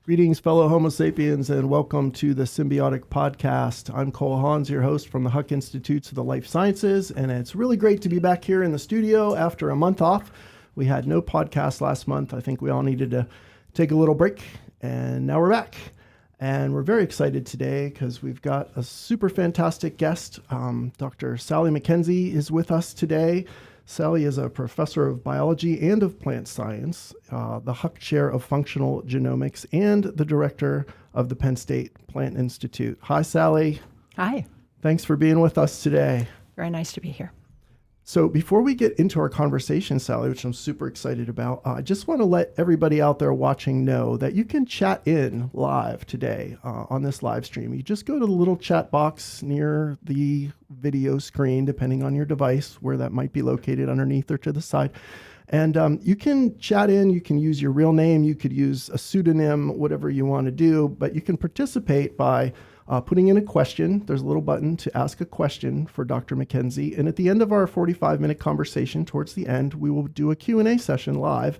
Greetings, fellow Homo sapiens, and welcome to the Symbiotic podcast. I'm Cole Hans, your host from the Huck Institutes of the Life Sciences, and it's really great to be back here in the studio after a month off. We had no podcast last month. I think we all needed to take a little break, and now we're back. And we're very excited today because we've got a super fantastic guest. Dr. Sally Mackenzie is with us today. Sally is a professor of biology and of plant science, the Huck Chair of Functional Genomics, and the director of the Penn State Plant Institute. Hi, Sally. Hi. Thanks for being with us today. Very nice to be here. So before we get into our conversation, Sally, which I'm super excited about, I just want to let everybody out there watching know that you can chat in live today on this live stream. You just go to the little chat box near the video screen, depending on your device, where that might be located underneath or to the side. And you can chat in, you can use your real name, you could use a pseudonym, whatever you want to do, but you can participate by putting in a question. There's a little button to ask a question for Dr. Mackenzie. And at the end of our 45-minute conversation, towards the end, we will do a Q&A session live.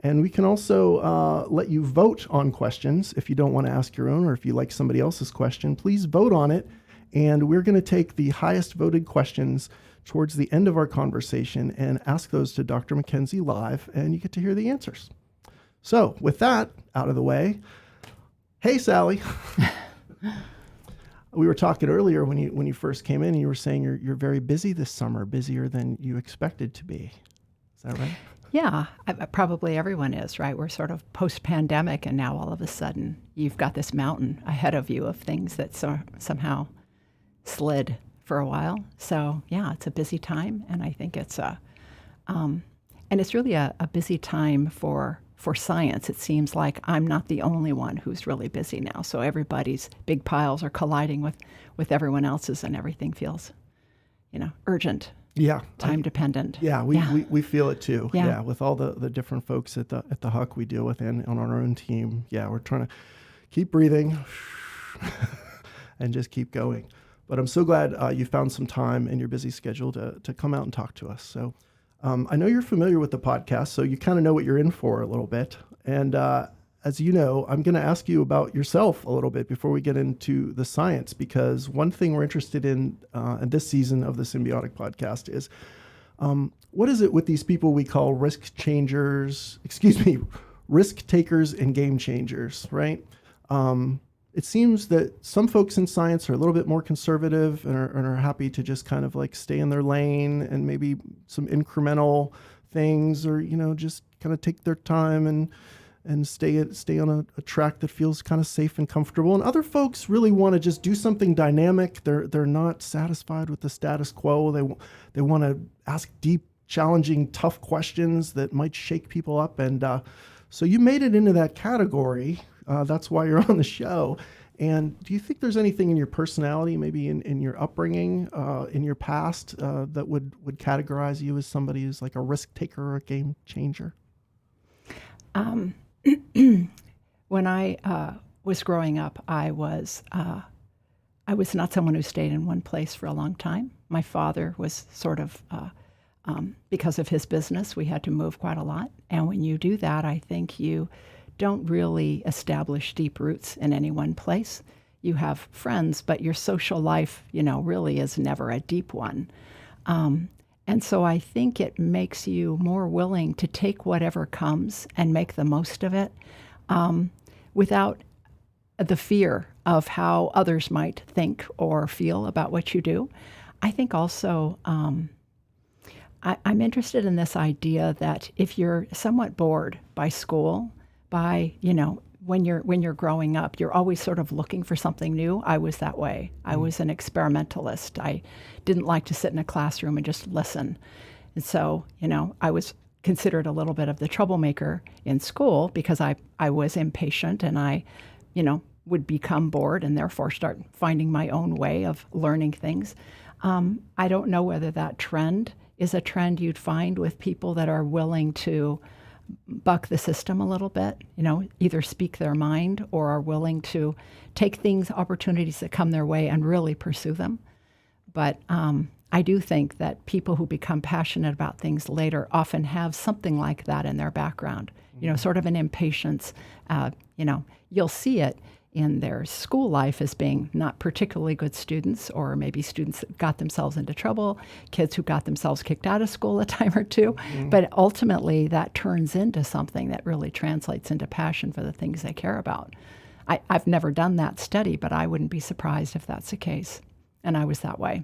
And we can also let you vote on questions. If you don't want to ask your own, or if you like somebody else's question, please vote on it. And we're going to take the highest voted questions towards the end of our conversation and ask those to Dr. Mackenzie live, and you get to hear the answers. So with that out of the way, hey, Sally. We were talking earlier when you first came in, and you were saying you're very busy this summer, busier than you expected to be. Is that right? Yeah, probably everyone is, right? We're sort of post-pandemic, and now all of a sudden you've got this mountain ahead of you of things that somehow slid for a while. So yeah, it's a busy time, and I think it's and it's really a busy time for science. It seems like I'm not the only one who's really busy now. So everybody's big piles are colliding with everyone else's, and everything feels, urgent. Yeah. Time dependent. Yeah, we feel it too. Yeah. With all the different folks at the Huck we deal with and on our own team. Yeah, we're trying to keep breathing and just keep going. But I'm so glad you found some time in your busy schedule to come out and talk to us. So I know you're familiar with the podcast, so you kind of know what you're in for a little bit. And as you know, I'm going to ask you about yourself a little bit before we get into the science, because one thing we're interested in this season of the Symbiotic podcast is what is it with these people we call risk takers and game changers, right? It seems that some folks in science are a little bit more conservative and are happy to just kind of like stay in their lane and maybe some incremental things, or, just kind of take their time and stay on a track that feels kind of safe and comfortable. And other folks really want to just do something dynamic. They're not satisfied with the status quo. They want to ask deep, challenging, tough questions that might shake people up. And so you made it into that category. That's why you're on the show. And do you think there's anything in your personality, maybe in your upbringing, in your past, that would categorize you as somebody who's like a risk taker or a game changer? When I was growing up, I was not someone who stayed in one place for a long time. My father was sort of, because of his business, we had to move quite a lot. And when you do that, I think you don't really establish deep roots in any one place. You have friends, but your social life, really is never a deep one. And so I think it makes you more willing to take whatever comes and make the most of it, without the fear of how others might think or feel about what you do. I think also I'm interested in this idea that if you're somewhat bored by school, when you're growing up, you're always sort of looking for something new. I was that way. I was an experimentalist. I didn't like to sit in a classroom and just listen. And so, I was considered a little bit of the troublemaker in school because I was impatient, and I, would become bored and therefore start finding my own way of learning things. I don't know whether that trend is a trend you'd find with people that are willing to buck the system a little bit, either speak their mind or are willing to take opportunities that come their way and really pursue them. But I do think that people who become passionate about things later often have something like that in their background, sort of an impatience. You'll see it in their school life as being not particularly good students, or maybe students that got themselves into trouble, kids who got themselves kicked out of school a time or two. But ultimately, that turns into something that really translates into passion for the things they care about. I've never done that study, but I wouldn't be surprised if that's the case. And I was that way.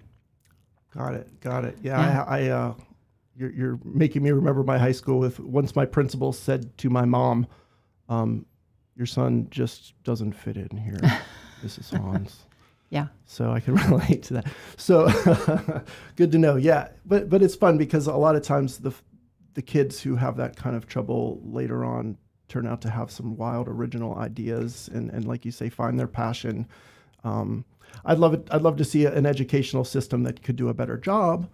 Got it. Yeah. You're making me remember my high school with once my principal said to my mom, your son just doesn't fit in here, Mrs. Hans. Yeah. So I can relate to that. So good to know. Yeah. But it's fun because a lot of times the kids who have that kind of trouble later on turn out to have some wild original ideas and like you say, find their passion. I'd love to see an educational system that could do a better job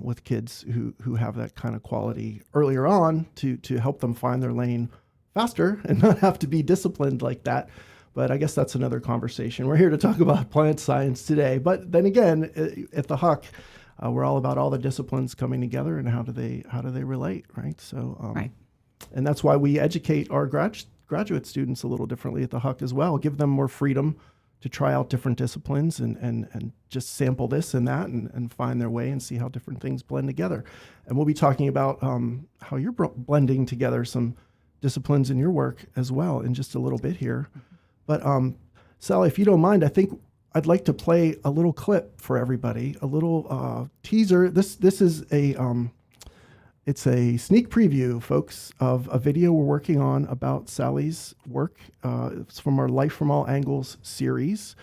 with kids who have that kind of quality earlier on to help them find their lane faster and not have to be disciplined like that. But I guess that's another conversation. We're here to talk about plant science today. But then again, at the Huck, we're all about all the disciplines coming together and how do they relate, right? So, right. And that's why we educate our graduate students a little differently at the Huck as well. Give them more freedom to try out different disciplines and just sample this and that and find their way and see how different things blend together. And we'll be talking about how you're blending together some disciplines in your work as well in just a little bit here. But Sally, if you don't mind, I think I'd like to play a little clip for everybody, a little teaser. This is it's a sneak preview, folks, of a video we're working on about Sally's work. It's from our Life from All Angles series,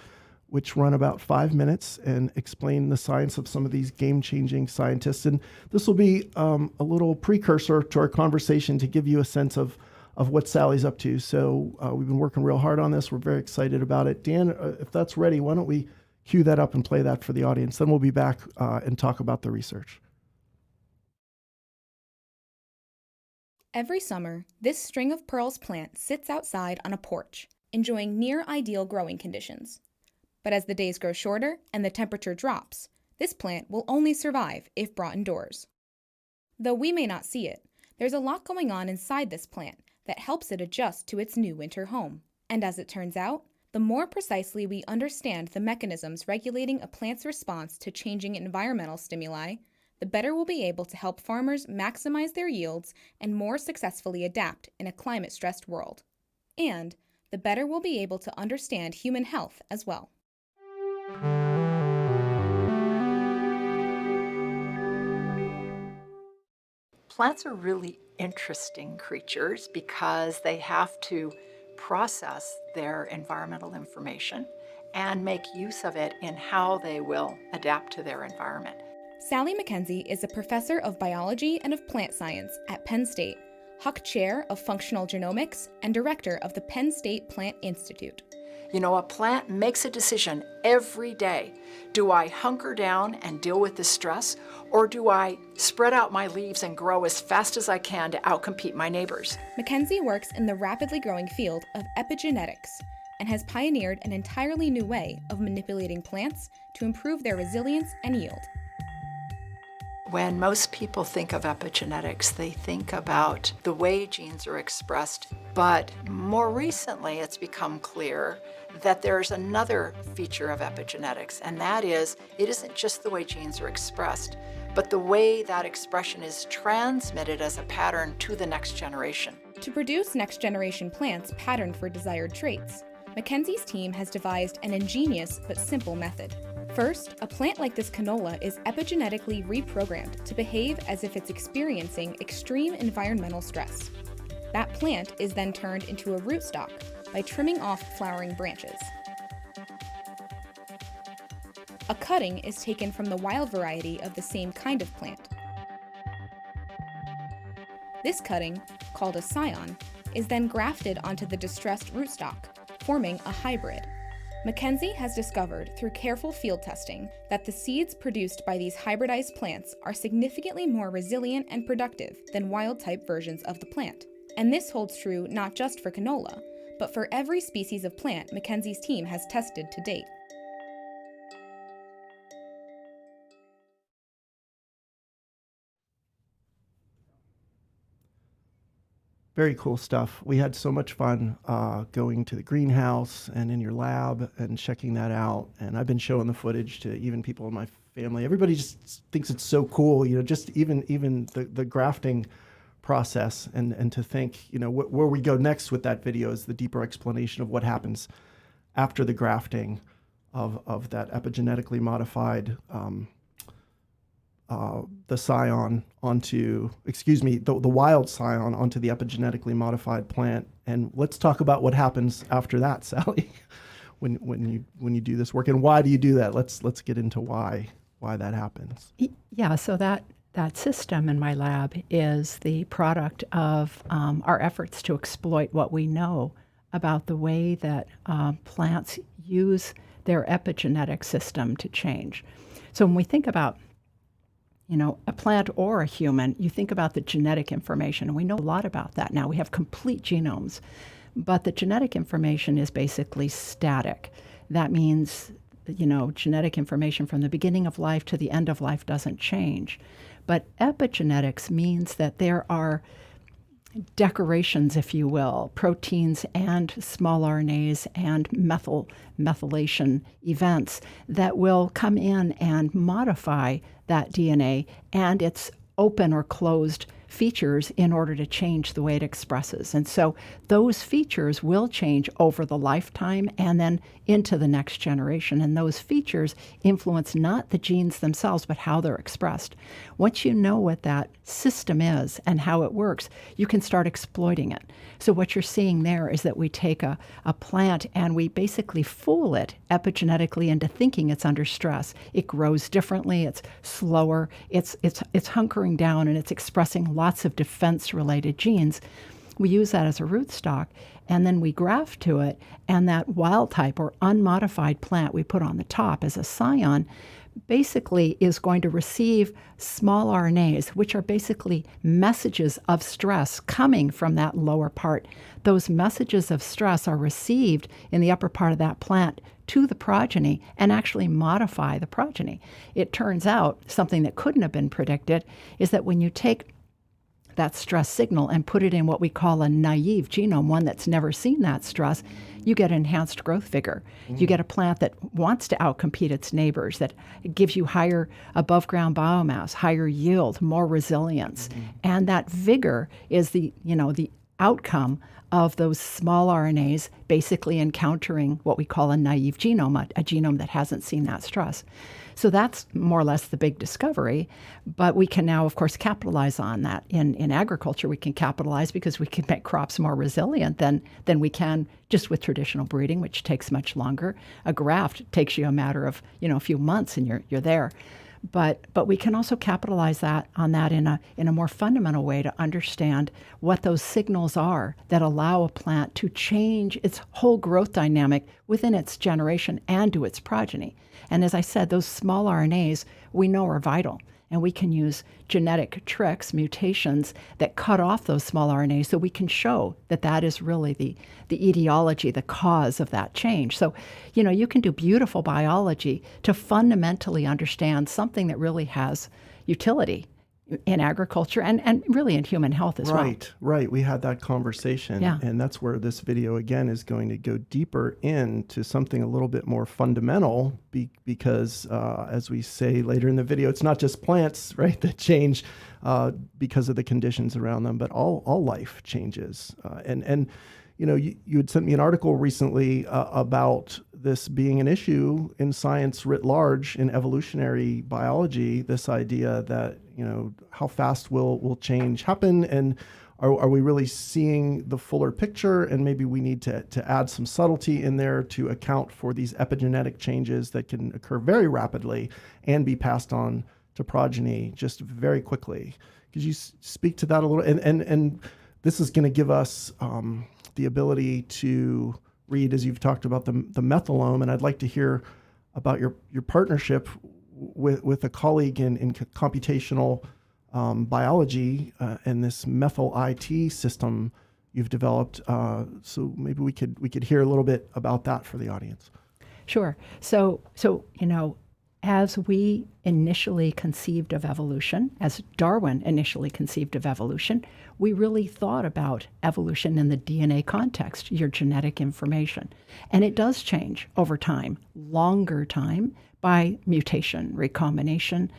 which run about 5 minutes and explain the science of some of these game-changing scientists. And this will be a little precursor to our conversation to give you a sense of what Sally's up to. So we've been working real hard on this. We're very excited about it. Dan, if that's ready, why don't we cue that up and play that for the audience? Then we'll be back and talk about the research. Every summer, this string of pearls plant sits outside on a porch, enjoying near-ideal growing conditions. But as the days grow shorter and the temperature drops, this plant will only survive if brought indoors. Though we may not see it, there's a lot going on inside this plant that helps it adjust to its new winter home. And as it turns out, the more precisely we understand the mechanisms regulating a plant's response to changing environmental stimuli, the better we'll be able to help farmers maximize their yields and more successfully adapt in a climate-stressed world. And the better we'll be able to understand human health as well. Plants are really interesting creatures because they have to process their environmental information and make use of it in how they will adapt to their environment. Sally Mackenzie is a professor of biology and of plant science at Penn State, Huck Chair of Functional Genomics, and director of the Penn State Plant Institute. You know, a plant makes a decision every day. Do I hunker down and deal with the stress, or do I spread out my leaves and grow as fast as I can to outcompete my neighbors? Mackenzie works in the rapidly growing field of epigenetics and has pioneered an entirely new way of manipulating plants to improve their resilience and yield. When most people think of epigenetics, they think about the way genes are expressed. But more recently, it's become clear that there's another feature of epigenetics, and that is, it isn't just the way genes are expressed, but the way that expression is transmitted as a pattern to the next generation. To produce next-generation plants patterned for desired traits, Mackenzie's team has devised an ingenious but simple method. First, a plant like this canola is epigenetically reprogrammed to behave as if it's experiencing extreme environmental stress. That plant is then turned into a rootstock by trimming off flowering branches. A cutting is taken from the wild variety of the same kind of plant. This cutting, called a scion, is then grafted onto the distressed rootstock, forming a hybrid. Mackenzie has discovered through careful field testing that the seeds produced by these hybridized plants are significantly more resilient and productive than wild-type versions of the plant. And this holds true not just for canola, but for every species of plant Mackenzie's team has tested to date. Very cool stuff. We had so much fun going to the greenhouse and in your lab and checking that out. And I've been showing the footage to even people in my family. Everybody just thinks it's so cool, just even the grafting process, and to think, where we go next with that video is the deeper explanation of what happens after the grafting of that epigenetically modified the scion onto, the wild scion onto the epigenetically modified plant. And let's talk about what happens after that, Sally, when you do this work, and why do you do that? Let's get into why that happens. Yeah, so that system in my lab is the product of our efforts to exploit what we know about the way that plants use their epigenetic system to change. So when we think about a plant or a human, you think about the genetic information, and we know a lot about that now. We have complete genomes, but the genetic information is basically static. That means, genetic information from the beginning of life to the end of life doesn't change. But epigenetics means that there are decorations, if you will, proteins and small RNAs and methylation events that will come in and modify that DNA and its open or closed features in order to change the way it expresses. And so those features will change over the lifetime and then into the next generation. And those features influence not the genes themselves, but how they're expressed. Once you know what that system is and how it works, you can start exploiting it. So what you're seeing there is that we take a plant and we basically fool it epigenetically into thinking it's under stress. It grows differently, it's slower, it's hunkering down, and it's expressing lots of defense-related genes. We use that as a rootstock, and then we graft to it, and that wild type or unmodified plant we put on the top as a scion basically is going to receive small RNAs, which are basically messages of stress coming from that lower part. Those messages of stress are received in the upper part of that plant to the progeny and actually modify the progeny. It turns out something that couldn't have been predicted is that when you take that stress signal and put it in what we call a naive genome, one that's never seen that stress, you get enhanced growth vigor. You get a plant that wants to outcompete its neighbors, that gives you higher above ground biomass, higher yield, more resilience. And that vigor is the outcome of those small RNAs basically encountering what we call a naive genome, a genome that hasn't seen that stress. So that's more or less the big discovery, but we can now, of course, capitalize on that. In agriculture, we can capitalize because we can make crops more resilient than we can just with traditional breeding, which takes much longer. A graft takes you a matter of a few months and you're there. But we can also capitalize on that in a more fundamental way to understand what those signals are that allow a plant to change its whole growth dynamic within its generation and to its progeny. And as I said, those small RNAs we know are vital. And we can use genetic tricks, mutations that cut off those small RNAs so we can show that is really the etiology, the cause of that change. So, you can do beautiful biology to fundamentally understand something that really has utility in agriculture and really in human health as well. Right. We had that conversation. Yeah. And that's where this video, again, is going to go deeper into something a little bit more fundamental because, as we say later in the video, it's not just plants, right, that change because of the conditions around them, but all life changes. And you had sent me an article recently about this being an issue in science writ large, in evolutionary biology, this idea that, how fast will change happen, and are we really seeing the fuller picture, and maybe we need to add some subtlety in there to account for these epigenetic changes that can occur very rapidly and be passed on to progeny just very quickly. Could you speak to that a little? And this is going to give us the ability to read, as you've talked about, the methylome, and I'd like to hear about your partnership with a colleague in computational biology and this methyl IT system you've developed. So maybe we could hear a little bit about that for the audience. Sure. So as we initially conceived of evolution, as Darwin initially conceived of evolution, we really thought about evolution in the DNA context, your genetic information. And it does change over time, longer time, by mutation, recombination,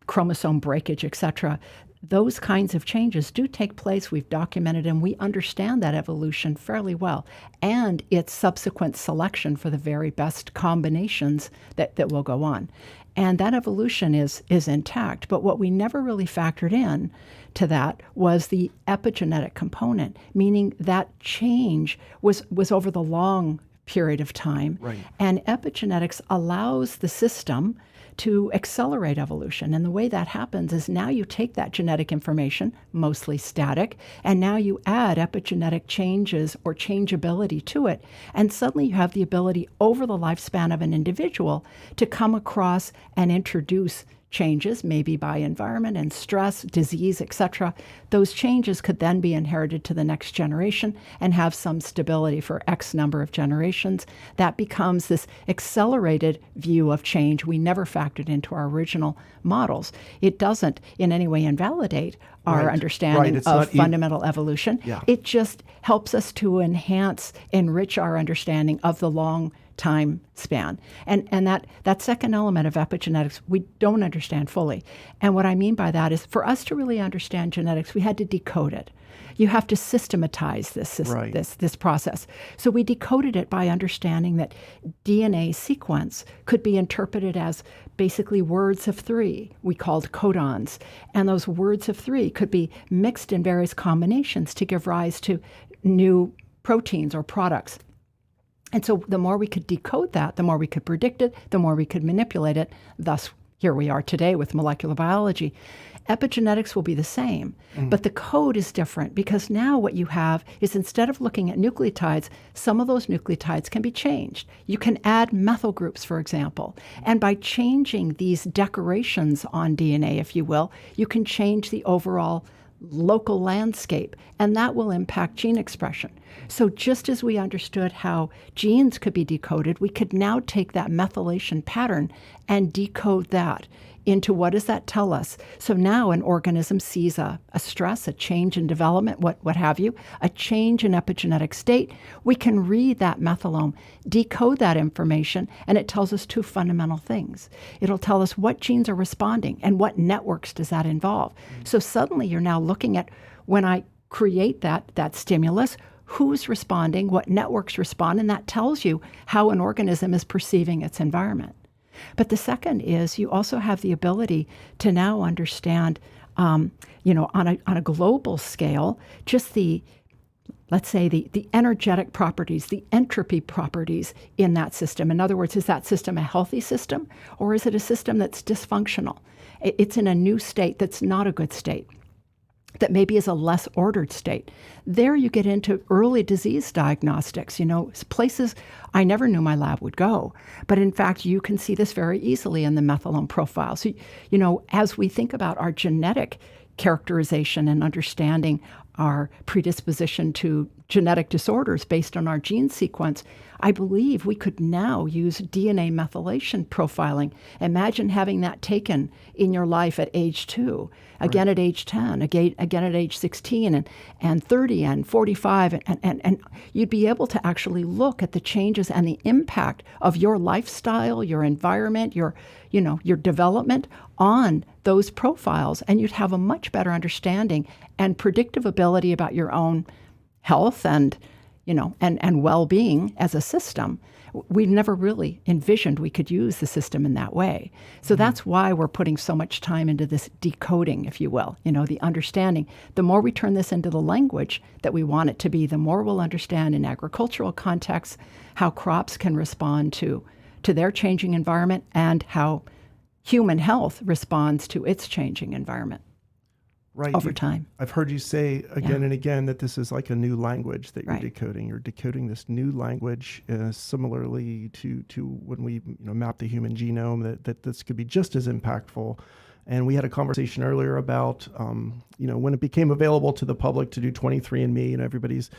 chromosome breakage, etc. Those kinds of changes do take place. We've documented and we understand that evolution fairly well, and its subsequent selection for the very best combinations that will go on. And that evolution is intact. But what we never really factored in to that was the epigenetic component, meaning that change was over the long period of time. Right. And epigenetics allows the system to accelerate evolution. And the way that happens is now you take that genetic information, mostly static, and now you add epigenetic changes or changeability to it. And suddenly you have the ability over the lifespan of an individual to come across and introduce changes, maybe by environment and stress, disease, etc. Those changes could then be inherited to the next generation and have some stability for X number of generations. That becomes this accelerated view of change we never factored into our original models. It doesn't in any way invalidate our understanding of fundamental evolution. Yeah. It just helps us to enrich our understanding of the long time span. And that second element of epigenetics we don't understand fully. And what I mean by that is for us to really understand genetics, we had to decode it. You have to systematize this process. So we decoded it by understanding that DNA sequence could be interpreted as basically words of three, we called codons. And those words of three could be mixed in various combinations to give rise to new proteins or products. And so the more we could decode that, the more we could predict it, the more we could manipulate it. Thus, here we are today with molecular biology. Epigenetics will be the same, but the code is different because now what you have is instead of looking at nucleotides, some of those nucleotides can be changed. You can add methyl groups, for example. And by changing these decorations on DNA, if you will, you can change the overall local landscape, and that will impact gene expression. So just as we understood how genes could be decoded, we could now take that methylation pattern and decode that into what does that tell us? So now an organism sees a stress, a change in development, what have you, a change in epigenetic state. We can read that methylome, decode that information, and it tells us two fundamental things. It'll tell us what genes are responding and what networks does that involve. So suddenly you're now looking at when I create that stimulus, who's responding, what networks respond, and that tells you how an organism is perceiving its environment. But the second is you also have the ability to now understand, on a global scale, just let's say the energetic properties, the entropy properties in that system. In other words, is that system a healthy system or is it a system that's dysfunctional? It's in a new state that's not a good state, that maybe is a less ordered state. There you get into early disease diagnostics, places I never knew my lab would go. But in fact, you can see this very easily in the methylome profile. So, as we think about our genetic characterization and understanding our predisposition to genetic disorders based on our gene sequence, I believe we could now use DNA methylation profiling. Imagine having that taken in your life at age 2, again at age 10, again at age 16 and 30 and 45. And you'd be able to actually look at the changes and the impact of your lifestyle, your environment, your development on those profiles. And you'd have a much better understanding and predictive ability about your own health and well-being as a system. We've never really envisioned we could use the system in that way. So that's why we're putting so much time into this decoding, if you will, the understanding. The more we turn this into the language that we want it to be, the more we'll understand in agricultural contexts how crops can respond to their changing environment and how human health responds to its changing environment. Right. Over time. I've heard you say again and again that this is like a new language that you're decoding. You're decoding this new language similarly to when we map the human genome, that this could be just as impactful. And we had a conversation earlier about, when it became available to the public to do 23andMe and everybody's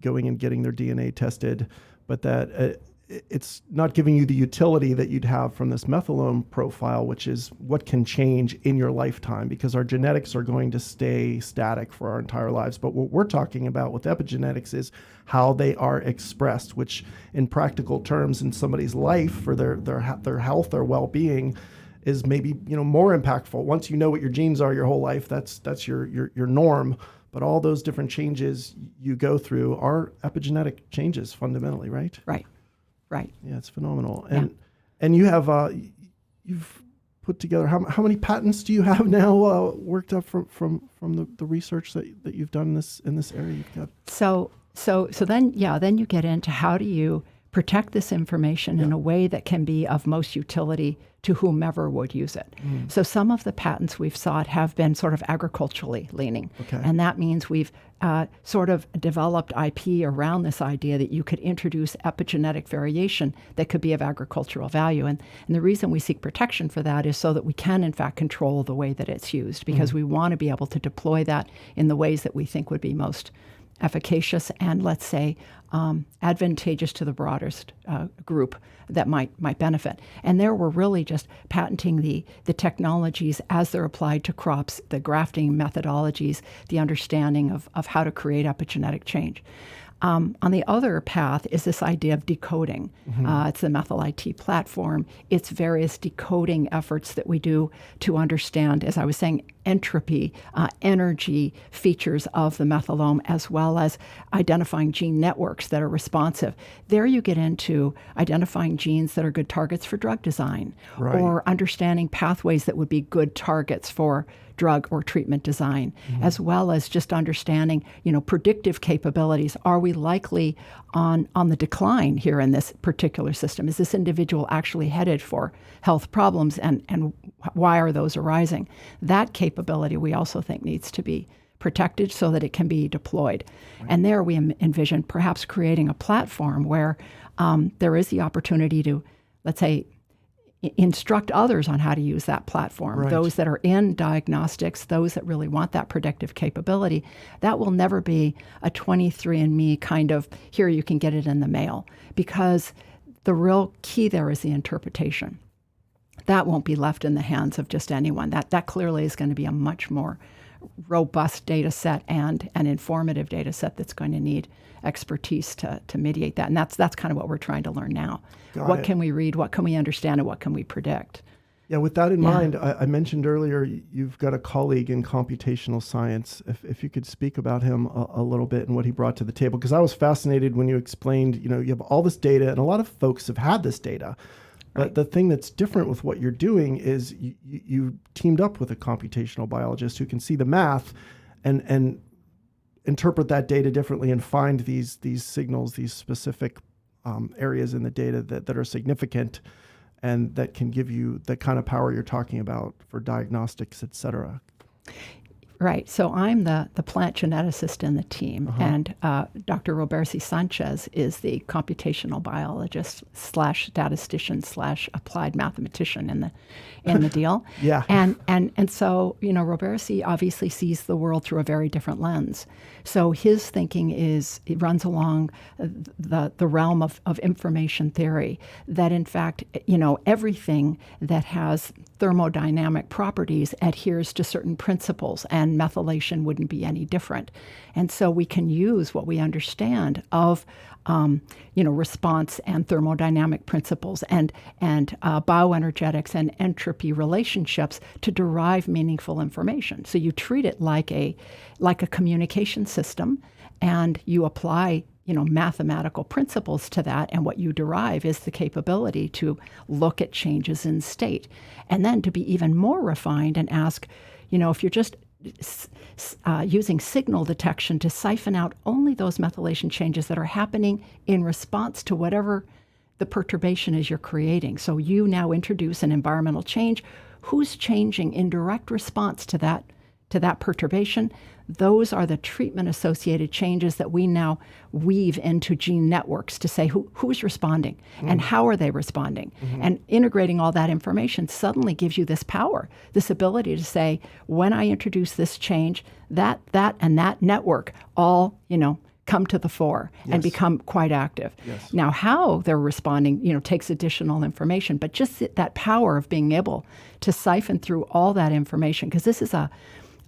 going and getting their DNA tested, but that it's not giving you the utility that you'd have from this methylome profile, which is what can change in your lifetime, because our genetics are going to stay static for our entire lives. But what we're talking about with epigenetics is how they are expressed, which in practical terms in somebody's life for their health, their well-being, is maybe more impactful. Once you know what your genes are your whole life, that's your norm. But all those different changes you go through are epigenetic changes fundamentally, right? Right. Yeah, it's phenomenal. And you have you've put together how many patents do you have now worked up from the research that you've done in this area? You've got So then you get into how do you protect this information in a way that can be of most utility to whomever would use it. So some of the patents we've sought have been sort of agriculturally leaning. Okay. And that means we've sort of developed IP around this idea that you could introduce epigenetic variation that could be of agricultural value. And the reason we seek protection for that is so that we can, in fact, control the way that it's used, because we want to be able to deploy that in the ways that we think would be most efficacious and, let's say, advantageous to the broadest group that might benefit. And there we're really just patenting the technologies as they're applied to crops, the grafting methodologies, the understanding of how to create epigenetic change. On the other path is this idea of decoding. It's the Methyl IT platform. It's various decoding efforts that we do to understand, as I was saying, entropy, energy features of the methylome, as well as identifying gene networks that are responsive. There you get into identifying genes that are good targets for drug design, or understanding pathways that would be good targets for drug or treatment design, as well as just understanding, predictive capabilities. Are we likely on the decline here in this particular system? Is this individual actually headed for health problems, and why are those arising? That capability we also think needs to be protected so that it can be deployed. And there we envision perhaps creating a platform where there is the opportunity to, let's say, instruct others on how to use that platform. Those that are in diagnostics, those that really want that predictive capability. That will never be a 23andMe kind of, here you can get it in the mail, because the real key there is the interpretation. That won't be left in the hands of just anyone. That clearly is going to be a much more robust data set and an informative data set that's going to need expertise to mediate that. And that's kind of what we're trying to learn now. What can we read? What can we understand? And what can we predict? Yeah, with that in mind, I mentioned earlier you've got a colleague in computational science. If you could speak about him a little bit and what he brought to the table, because I was fascinated when you explained, you have all this data, and a lot of folks have had this data. But the thing that's different with what you're doing is you teamed up with a computational biologist who can see the math and interpret that data differently and find these signals, these specific areas in the data that are significant and that can give you the kind of power you're talking about for diagnostics, et cetera. Right. So I'm the plant geneticist in the team, and Dr. Robercy Sanchez is the computational biologist / statistician / applied mathematician in the deal. Yeah. And so, Robercy obviously sees the world through a very different lens. So his thinking it runs along the realm of information theory, that in fact, everything that has thermodynamic properties adheres to certain principles, and methylation wouldn't be any different. And so we can use what we understand of response and thermodynamic principles and bioenergetics and entropy relationships to derive meaningful information. So you treat it like a communication system, and you apply mathematical principles to that, and what you derive is the capability to look at changes in state, and then to be even more refined and ask, if you're just using signal detection to siphon out only those methylation changes that are happening in response to whatever the perturbation is you're creating. So you now introduce an environmental change. Who's changing in direct response to that perturbation? Those are the treatment-associated changes that we now weave into gene networks to say who's responding and how are they responding. And integrating all that information suddenly gives you this power, this ability to say, when I introduce this change, that and that network all, come to the fore and Yes. become quite active. Yes. Now, how they're responding, takes additional information, but just that power of being able to siphon through all that information, because this is a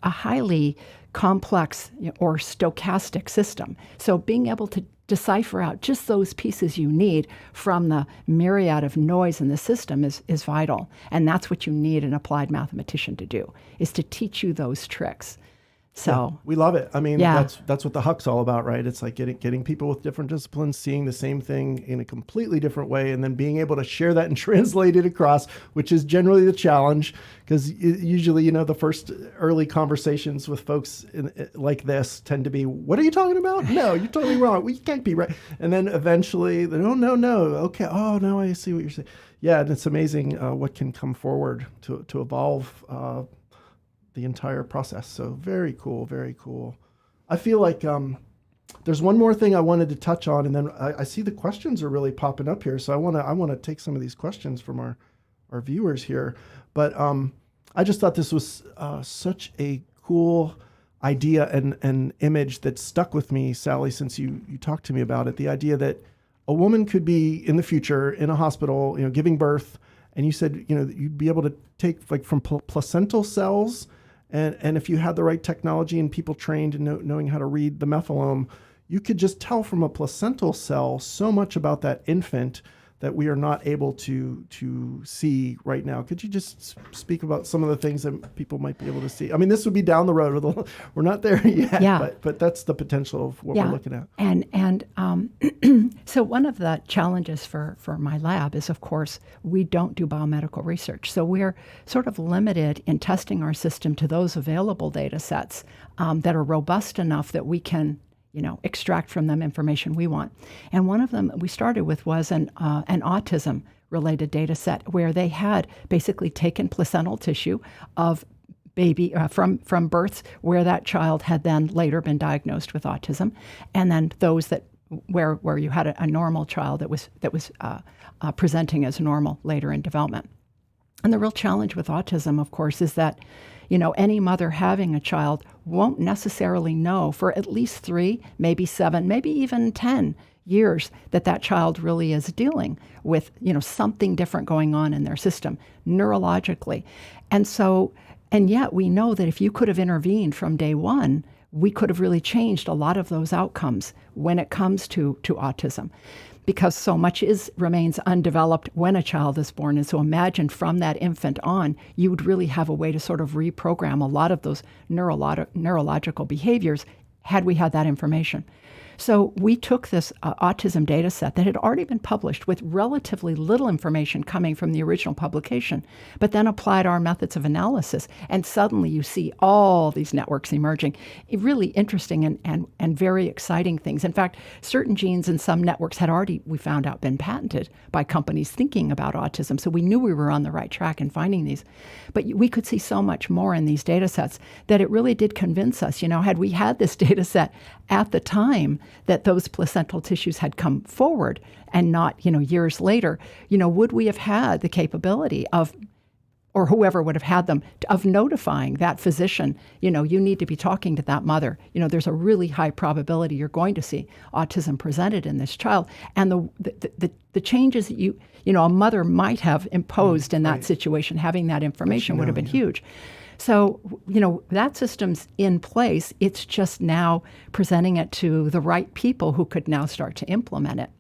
highly complex or stochastic system. So being able to decipher out just those pieces you need from the myriad of noise in the system is vital. And that's what you need an applied mathematician to do, is to teach you those tricks. So we love it. I mean, Yeah. that's what the Huck's all about, right? It's like getting people with different disciplines seeing the same thing in a completely different way, and then being able to share that and translate it across, which is generally the challenge, because usually, the first early conversations with folks like this tend to be, "What are you talking about? No, you're totally wrong. We can't be right." And then eventually, no, okay, oh, now I see what you're saying. Yeah, and it's amazing what can come forward to evolve the entire process. So very cool, very cool. I feel like there's one more thing I wanted to touch on, and then I see the questions are really popping up here. So I want to take some of these questions from our viewers here. But I just thought this was such a cool idea and image that stuck with me, Sally, since you talked to me about it. The idea that a woman could be in the future in a hospital, giving birth, and you said, you'd be able to take like from placental cells. And if you had the right technology and people trained in knowing how to read the methylome, you could just tell from a placental cell so much about that infant that we are not able to see right now. Could you just speak about some of the things that people might be able to see? I mean, this would be down the road. We're not there yet, Yeah. but that's the potential of what we're looking at. And so one of the challenges for my lab is, of course, we don't do biomedical research. So we're sort of limited in testing our system to those available data sets that are robust enough that we can extract from them information we want. And one of them we started with was an autism-related data set where they had basically taken placental tissue of baby from births where that child had then later been diagnosed with autism, and then those that where you had a normal child that was presenting as normal later in development. And the real challenge with autism, of course, is that any mother having a child won't necessarily know for at least 3, maybe 7, maybe even 10 years that child really is dealing with, something different going on in their system neurologically. And yet we know that if you could have intervened from day one, we could have really changed a lot of those outcomes when it comes to autism, because so much remains undeveloped when a child is born. And so imagine from that infant on, you would really have a way to sort of reprogram a lot of those neurological behaviors had we had that information. So we took this autism data set that had already been published with relatively little information coming from the original publication, but then applied our methods of analysis. And suddenly you see all these networks emerging. Really interesting and very exciting things. In fact, certain genes in some networks had already, we found out, been patented by companies thinking about autism. So we knew we were on the right track in finding these. But we could see so much more in these data sets that it really did convince us, had we had this data set at the time that those placental tissues had come forward and not, years later, would we have had the capability of, or whoever would have had them, of notifying that physician, you need to be talking to that mother. There's a really high probability you're going to see autism presented in this child. And the changes that a mother might have imposed in that situation, having that information would have been huge. So, that system's in place. It's just now presenting it to the right people who could now start to implement it.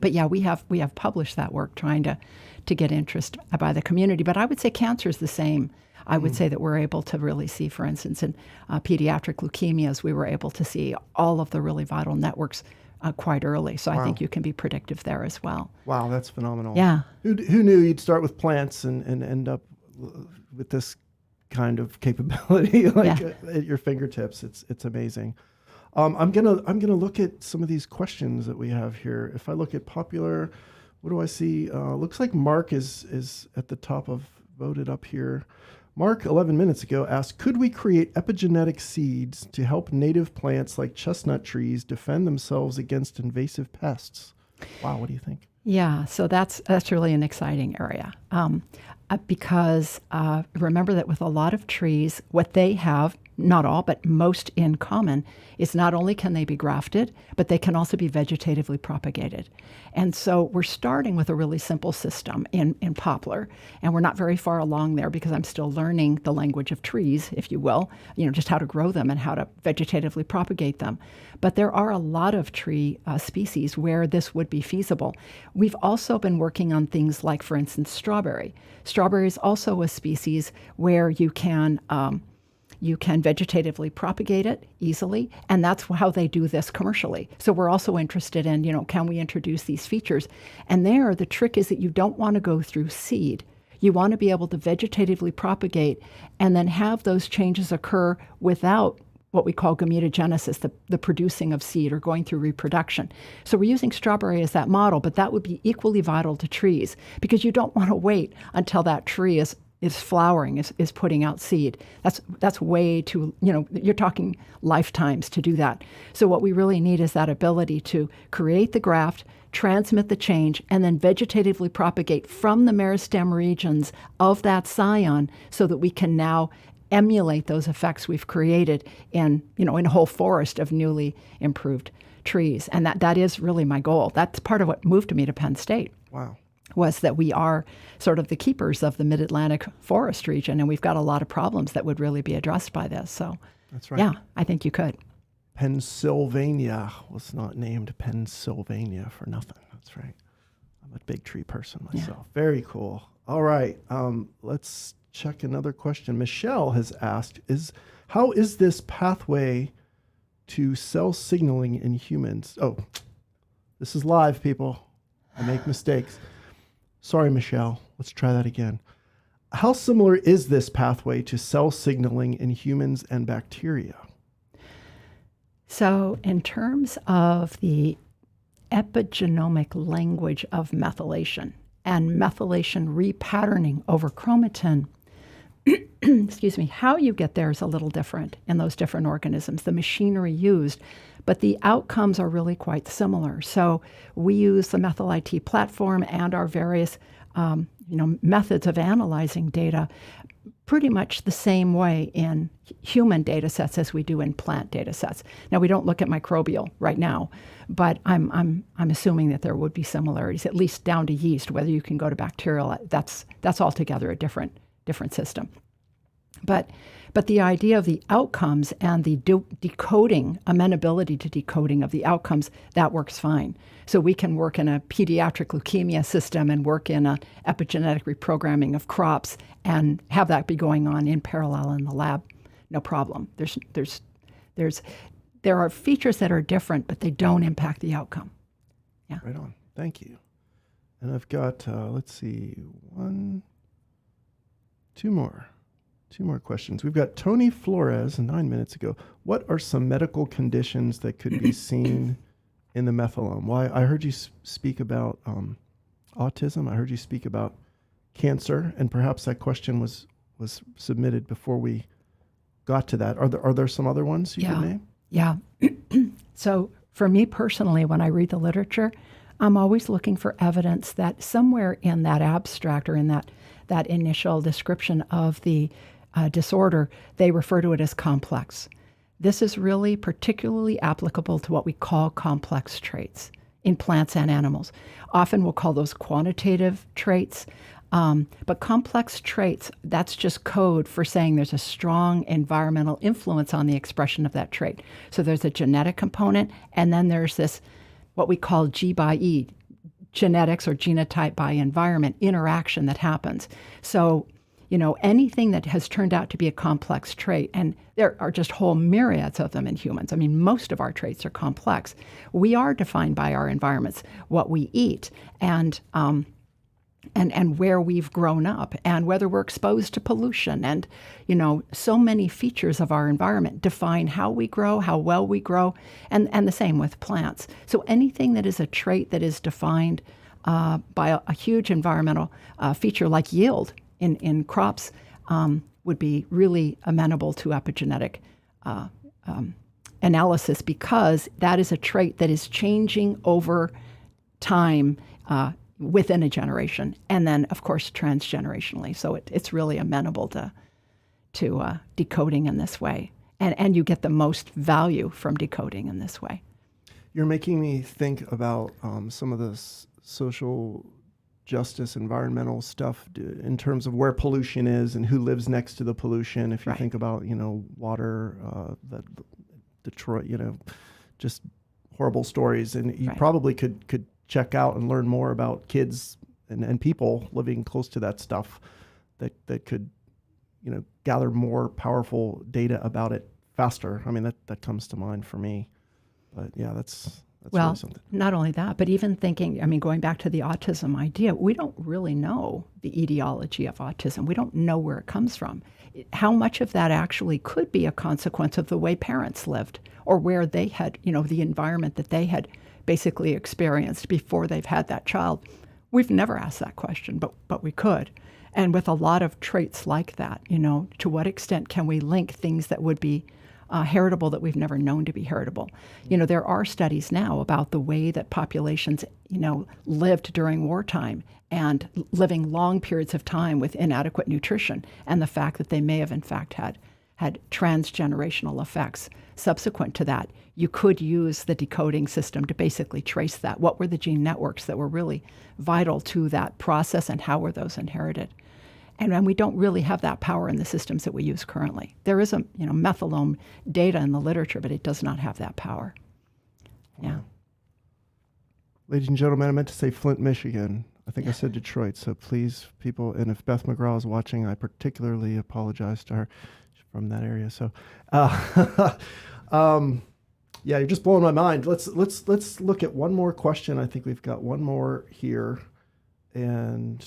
But yeah, we have published that work trying to get interest by the community. But I would say cancer is the same. I would say that we're able to really see, for instance, in pediatric leukemias, we were able to see all of the really vital networks quite early. So I think you can be predictive there as well. Wow, that's phenomenal. Yeah. Who knew you'd start with plants and end up with this kind of capability at your fingertips? It's amazing. I'm gonna look at some of these questions that we have here. If I look at popular, what do I see? Looks like Mark is at the top of voted up here. Mark 11 minutes ago asked, could we create epigenetic seeds to help native plants like chestnut trees defend themselves against invasive pests? Wow, what do you think? Yeah, so that's really an exciting area. Because remember that with a lot of trees, what they have not all, but most in common, is not only can they be grafted, but they can also be vegetatively propagated. And so we're starting with a really simple system in poplar, and we're not very far along there because I'm still learning the language of trees, if you will, just how to grow them and how to vegetatively propagate them. But there are a lot of tree species where this would be feasible. We've also been working on things like, for instance, strawberry. Strawberry is also a species where you can vegetatively propagate it easily, and that's how they do this commercially. So we're also interested in, can we introduce these features? And there, the trick is that you don't want to go through seed. You want to be able to vegetatively propagate and then have those changes occur without what we call gametogenesis, the producing of seed or going through reproduction. So we're using strawberry as that model, but that would be equally vital to trees because you don't want to wait until that tree is flowering, is putting out seed. That's way too, you're talking lifetimes to do that. So what we really need is that ability to create the graft, transmit the change, and then vegetatively propagate from the meristem regions of that scion so that we can now emulate those effects we've created in a whole forest of newly improved trees. And that is really my goal. That's part of what moved me to Penn State. Wow. Was that we are sort of the keepers of the Mid-Atlantic forest region, and we've got a lot of problems that would really be addressed by this. So, that's right. Yeah, I think you could. Pennsylvania was not named Pennsylvania for nothing. That's right. I'm a big tree person myself. Yeah. Very cool. All right. Let's check another question. Michelle has asked, how is this pathway to cell signaling in humans? Oh, this is live, people. I make mistakes. Sorry, Michelle. Let's try that again. How similar is this pathway to cell signaling in humans and bacteria? So in terms of the epigenomic language of methylation and methylation repatterning over chromatin, excuse me, how you get there is a little different in those different organisms, the machinery used, but the outcomes are really quite similar. So we use the methyl IT platform and our various methods of analyzing data pretty much the same way in human data sets as we do in plant data sets. Now, we don't look at microbial right now, but I'm assuming that there would be similarities, at least down to yeast. Whether you can go to bacterial, that's altogether a different system. But the idea of the outcomes and the decoding, amenability to decoding of the outcomes, that works fine. So we can work in a pediatric leukemia system and work in a epigenetic reprogramming of crops and have that be going on in parallel in the lab. No problem. There are features that are different, but they don't impact the outcome. Yeah. Right on. Thank you. And I've got, let's see, two more questions. We've got Tony Flores 9 minutes ago. What are some medical conditions that could be seen in the methylome? Why I heard you speak about autism. I heard you speak about cancer, and perhaps that question was submitted before we got to that. Are there some other ones you could name? Yeah. So for me personally, when I read the literature, I'm always looking for evidence that somewhere in that abstract or in that initial description of the disorder, they refer to it as complex. This is really particularly applicable to what we call complex traits in plants and animals. Often we'll call those quantitative traits, but complex traits, that's just code for saying there's a strong environmental influence on the expression of that trait. So there's a genetic component, and then there's this, what we call G by E, genetics or genotype by environment interaction that happens. So, anything that has turned out to be a complex trait, and there are just whole myriads of them in humans. I mean, most of our traits are complex. We are defined by our environments, what we eat, and where we've grown up, and whether we're exposed to pollution. And, so many features of our environment define how we grow, how well we grow, and the same with plants. So anything that is a trait that is defined by a huge environmental feature like yield in crops would be really amenable to epigenetic analysis, because that is a trait that is changing over time within a generation, and then, of course, transgenerationally. So it's really amenable to decoding in this way. and you get the most value from decoding in this way. You're making me think about some of the social justice, environmental stuff in terms of where pollution is and who lives next to the pollution. If you think about, water, that Detroit, just horrible stories. And you probably could check out and learn more about kids and people living close to that stuff that could, gather more powerful data about it faster. I mean, that comes to mind for me. But yeah, that's really something. Not only that, but even thinking, going back to the autism idea, we don't really know the etiology of autism. We don't know where it comes from. How much of that actually could be a consequence of the way parents lived or where they had, the environment that they had basically experienced before they've had that child. We've never asked that question, but we could. And with a lot of traits like that, to what extent can we link things that would be heritable that we've never known to be heritable? There are studies now about the way that populations, lived during wartime and living long periods of time with inadequate nutrition, and the fact that they may have in fact had transgenerational effects subsequent to that. You could use the decoding system to basically trace that. What were the gene networks that were really vital to that process, and how were those inherited? And we don't really have that power in the systems that we use currently. There is a methylome data in the literature, but it does not have that power. Wow. Yeah. Ladies and gentlemen, I meant to say Flint, Michigan. I think I said Detroit. So please, people, and if Beth McGraw is watching, I particularly apologize to her. She's from that area. So, yeah, you're just blowing my mind. Let's look at one more question. I think we've got one more here, and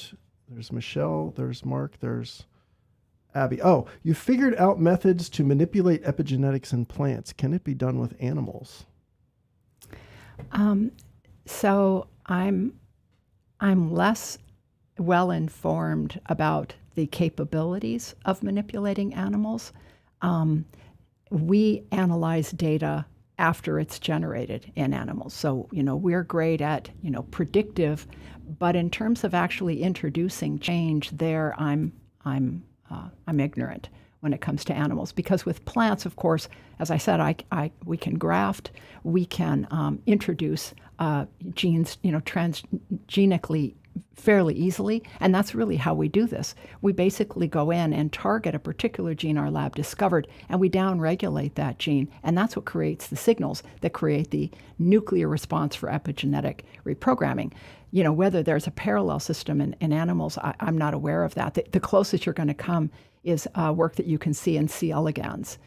there's Michelle, there's Mark, there's Abby. Oh, you figured out methods to manipulate epigenetics in plants. Can it be done with animals? So I'm less well informed about the capabilities of manipulating animals. We analyze data after it's generated in animals. So, we're great at, predictive, but in terms of actually introducing change there, I'm ignorant when it comes to animals. Because with plants, of course, as I said, we can graft, we can introduce genes, transgenically fairly easily, and that's really how we do this. We basically go in and target a particular gene our lab discovered, and we downregulate that gene, and that's what creates the signals that create the nuclear response for epigenetic reprogramming. Whether there's a parallel system in animals, I'm not aware of that. The closest you're going to come is work that you can see in C. elegans,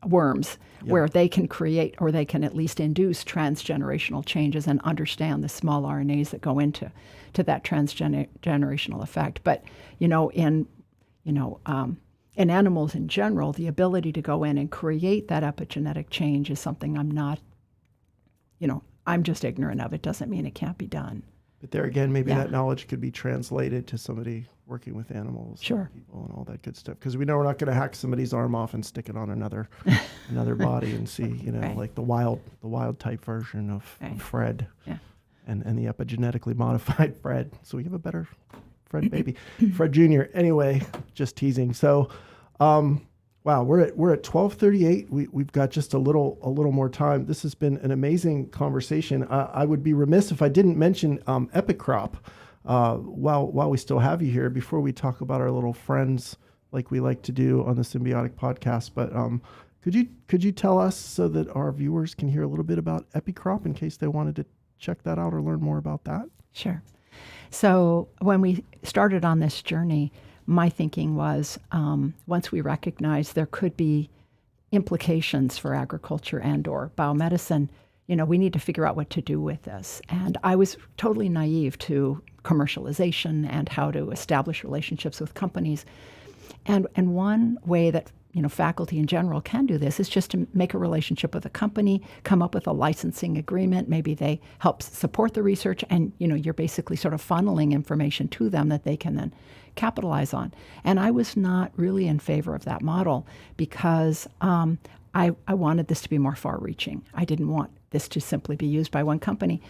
worms, where they can create, or they can at least induce, transgenerational changes and understand the small RNAs that go into that transgenerational effect. But in animals in general, the ability to go in and create that epigenetic change is something I'm just ignorant of. It doesn't mean it can't be done. But there again, maybe that knowledge could be translated to somebody working with animals, sure, and people, and all that good stuff. Because we know we're not going to hack somebody's arm off and stick it on another body and see, like the wild type version of Fred, and the epigenetically modified Fred. So we have a better Fred baby, Fred Jr. Anyway, just teasing. So, wow, we're at 12:38. We've got just a little more time. This has been an amazing conversation. I would be remiss if I didn't mention Epicrop while we still have you here, before we talk about our little friends like we like to do on the Symbiotic podcast. But could you tell us, so that our viewers can hear a little bit about Epicrop in case they wanted to check that out or learn more about that? Sure. So when we started on this journey, my thinking was, once we recognized there could be implications for agriculture and/or biomedicine, we need to figure out what to do with this. And I was totally naive to commercialization and how to establish relationships with companies. And one way that faculty in general can do this is just to make a relationship with a company, come up with a licensing agreement. Maybe they help support the research, and you're basically sort of funneling information to them that they can then capitalize on. And I was not really in favor of that model, because I wanted this to be more far-reaching. I didn't want this to simply be used by one company,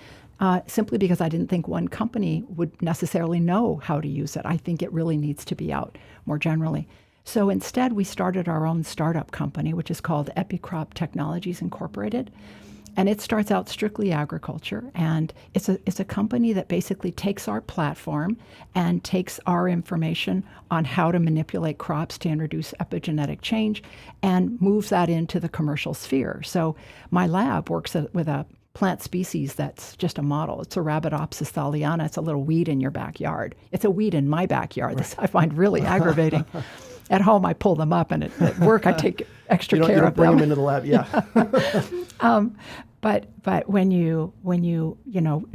simply because I didn't think one company would necessarily know how to use it. I think it really needs to be out more generally. So instead, we started our own startup company, which is called Epicrop Technologies Incorporated. And it starts out strictly agriculture, and it's a company that basically takes our platform and takes our information on how to manipulate crops to introduce epigenetic change and moves that into the commercial sphere. So my lab works with a plant species that's just a model. It's a Arabidopsis thaliana. It's a little weed in your backyard. It's a weed in my backyard. This I find really aggravating. At home, I pull them up, and at work, I take extra care of them. Bring them into the lab, yeah. But when you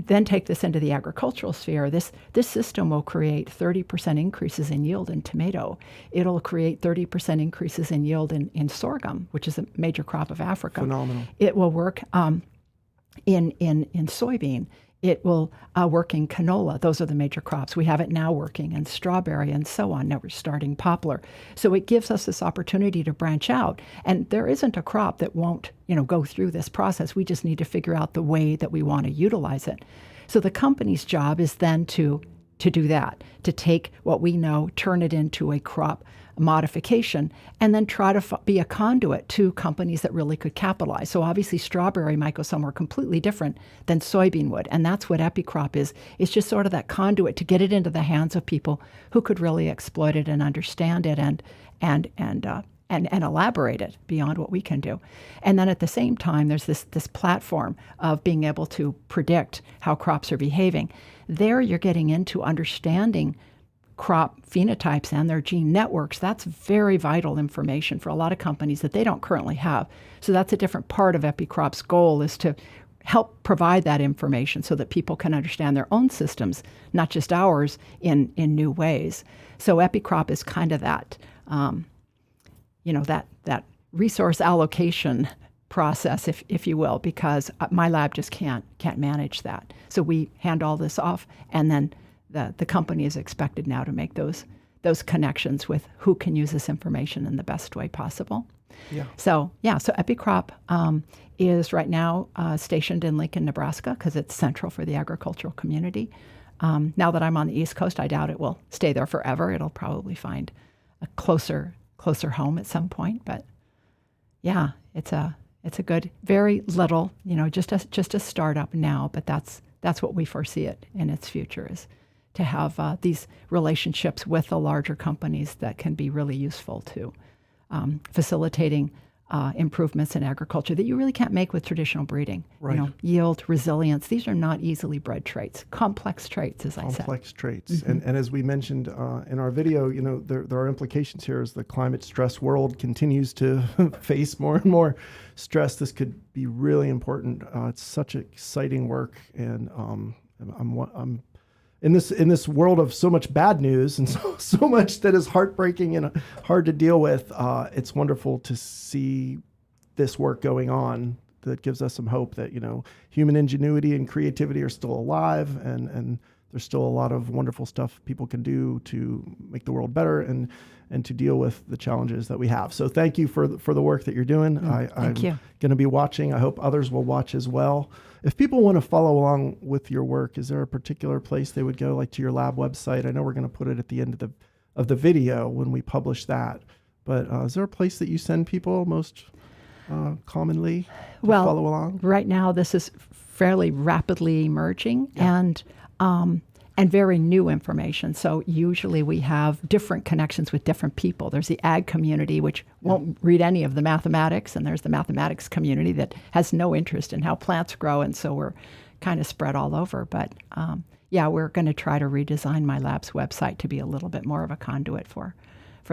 then take this into the agricultural sphere, this system will create 30% increases in yield in tomato. It'll create 30% increases in yield in sorghum, which is a major crop of Africa. Phenomenal. It will work in soybean. It will work in canola. Those are the major crops. We have it now working in strawberry and so on. Now we're starting poplar. So it gives us this opportunity to branch out. And there isn't a crop that won't, go through this process. We just need to figure out the way that we want to utilize it. So the company's job is then to do that, to take what we know, turn it into a crop modification, and then try to be a conduit to companies that really could capitalize. So obviously strawberry might go somewhere completely different than soybean would, and that's what Epicrop is. It's just sort of that conduit to get it into the hands of people who could really exploit it and understand it and elaborate it beyond what we can do. And then at the same time, there's this platform of being able to predict how crops are behaving. There you're getting into understanding crop phenotypes and their gene networks. That's very vital information for a lot of companies that they don't currently have. So that's a different part of Epicrop's goal, is to help provide that information so that people can understand their own systems, not just ours, in new ways. So Epicrop is kind of that, that resource allocation process, if you will, because my lab just can't manage that. So we hand all this off, and then the company is expected now to make those connections with who can use this information in the best way possible. Yeah. So Epicrop is right now stationed in Lincoln, Nebraska, because it's central for the agricultural community. Now that I'm on the East Coast, I doubt it will stay there forever. It'll probably find a closer home at some point. But yeah, it's a good, very little, just a startup now. But that's what we foresee it in its future, is to have these relationships with the larger companies that can be really useful to facilitating improvements in agriculture that you really can't make with traditional breeding. Right. Yield, resilience, these are not easily bred traits, complex traits, as I said. Complex traits. And as we mentioned in our video, there are implications here as the climate stress world continues to face more and more stress. This could be really important. It's such exciting work, and I'm in this world of so much bad news and so much that is heartbreaking and hard to deal with. It's wonderful to see this work going on that gives us some hope that, human ingenuity and creativity are still alive, and there's still a lot of wonderful stuff people can do to make the world better and to deal with the challenges that we have. So thank you for the work that you're doing. I'm going to be watching. I hope others will watch as well. If people want to follow along with your work, is there a particular place they would go, like to your lab website? I know we're going to put it at the end of the video when we publish that. But is there a place that you send people most commonly to follow along? Right now, this is fairly rapidly emerging and very new information. So usually we have different connections with different people. There's the ag community, which won't read any of the mathematics, and there's the mathematics community that has no interest in how plants grow, and so we're kind of spread all over. But we're going to try to redesign my lab's website to be a little bit more of a conduit for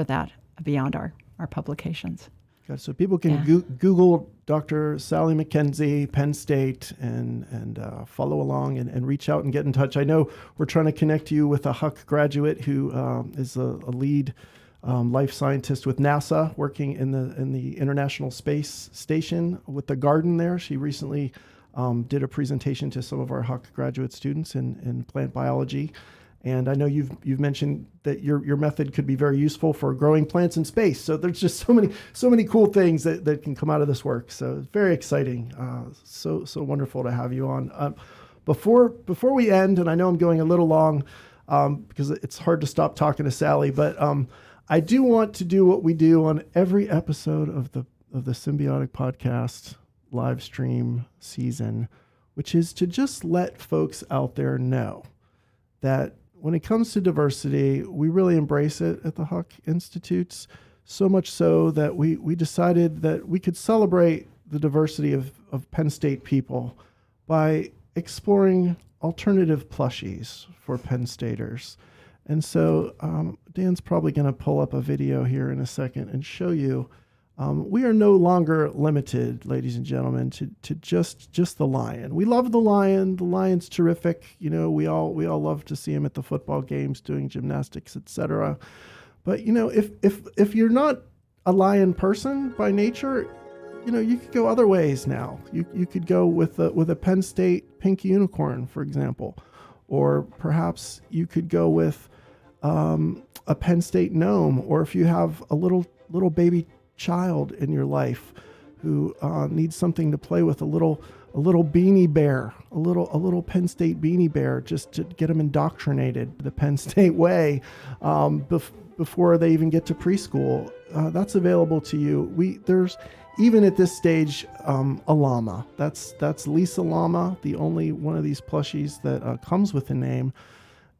that beyond our publications. Okay, so people can Google Dr. Sally Mackenzie, Penn State, and follow along and reach out and get in touch. I know we're trying to connect you with a Huck graduate who is a lead life scientist with NASA, working in the International Space Station with the garden there. She recently did a presentation to some of our Huck graduate students in plant biology. And I know you've mentioned that your method could be very useful for growing plants in space. So there's just so many cool things that can come out of this work. So it's very exciting. So wonderful to have you on. Before we end, and I know I'm going a little long because it's hard to stop talking to Sally, but I do want to do what we do on every episode of the Symbiotic podcast live stream season, which is to just let folks out there know that when it comes to diversity, we really embrace it at the Huck Institutes, so much so that we decided that we could celebrate the diversity of Penn State people by exploring alternative plushies for Penn Staters. And so Dan's probably going to pull up a video here in a second and show you we are no longer limited, ladies and gentlemen, to just the lion. We love the lion. The lion's terrific. You know, we all love to see him at the football games doing gymnastics, etc. But you know, if you're not a lion person by nature, you know, you could go other ways now. You could go with a Penn State pink unicorn, for example, or perhaps you could go with a Penn State gnome, or if you have a little baby child in your life who needs something to play with, a little beanie bear, a little Penn State beanie bear, just to get them indoctrinated the Penn State way before they even get to preschool. That's available to you. There's even at this stage a llama. That's Lisa Llama, the only one of these plushies that comes with a name.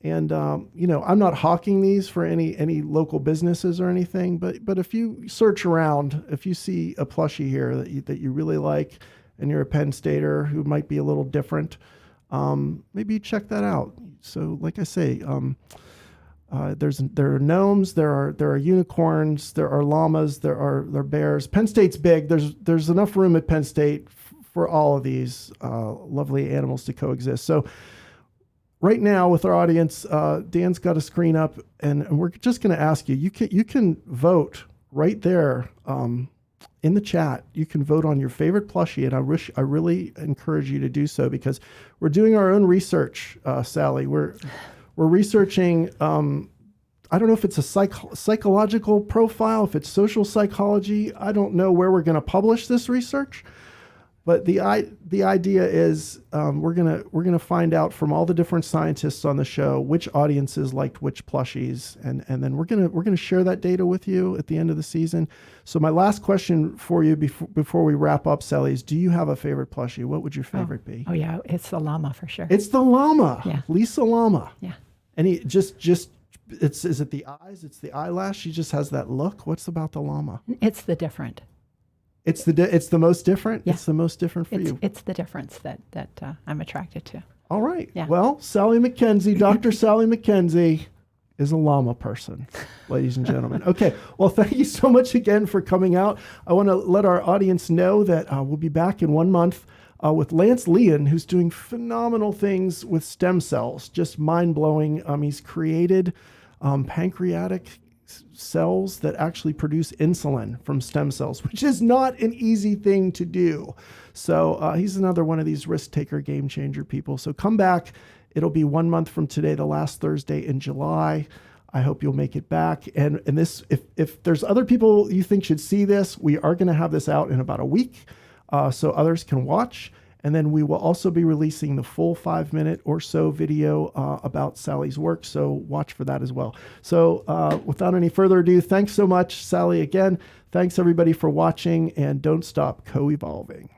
And, you know, I'm not hawking these for any local businesses or anything, but if you search around, if you see a plushie here that you really like, and you're a Penn Stater who might be a little different, maybe check that out. So like I say, there are gnomes, there are unicorns, there are llamas, there are bears. Penn State's big. There's enough room at Penn State for all of these lovely animals to coexist. So right now with our audience, Dan's got a screen up, and we're just going to ask you. You can vote right there in the chat. You can vote on your favorite plushie, and I really encourage you to do so, because we're doing our own research, Sally. We're researching. I don't know if it's a psychological profile, if it's social psychology. I don't know where we're going to publish this research. But the idea is we're gonna find out from all the different scientists on the show which audiences liked which plushies, and then we're gonna share that data with you at the end of the season. So my last question for you before we wrap up, Sally, is: do you have a favorite plushie? What would your favorite be? Oh yeah, it's the llama for sure. It's the llama. Yeah. Lisa Llama. Yeah. And is it the eyes? It's the eyelash. She just has that look. What's about the llama? It's the different. It's the most different. Yeah. It's the most different for you. It's the difference that I'm attracted to. All right. Yeah. Well, Sally Mackenzie, Dr. Sally Mackenzie is a llama person, ladies and gentlemen. Okay. Well, thank you so much again for coming out. I want to let our audience know that we'll be back in 1 month with Lance Leon, who's doing phenomenal things with stem cells, just mind-blowing. He's created pancreatic cells that actually produce insulin from stem cells, which is not an easy thing to do. So he's another one of these risk taker, game changer people. So come back. It'll be 1 month from today, the last Thursday in July. I hope you'll make it back. And this, if there's other people you think should see this, we are going to have this out in about a week, so others can watch. And then we will also be releasing the full 5-minute or so video about Sally's work. So watch for that as well. So without any further ado, thanks so much, Sally, again. Thanks everybody for watching, and don't stop co-evolving.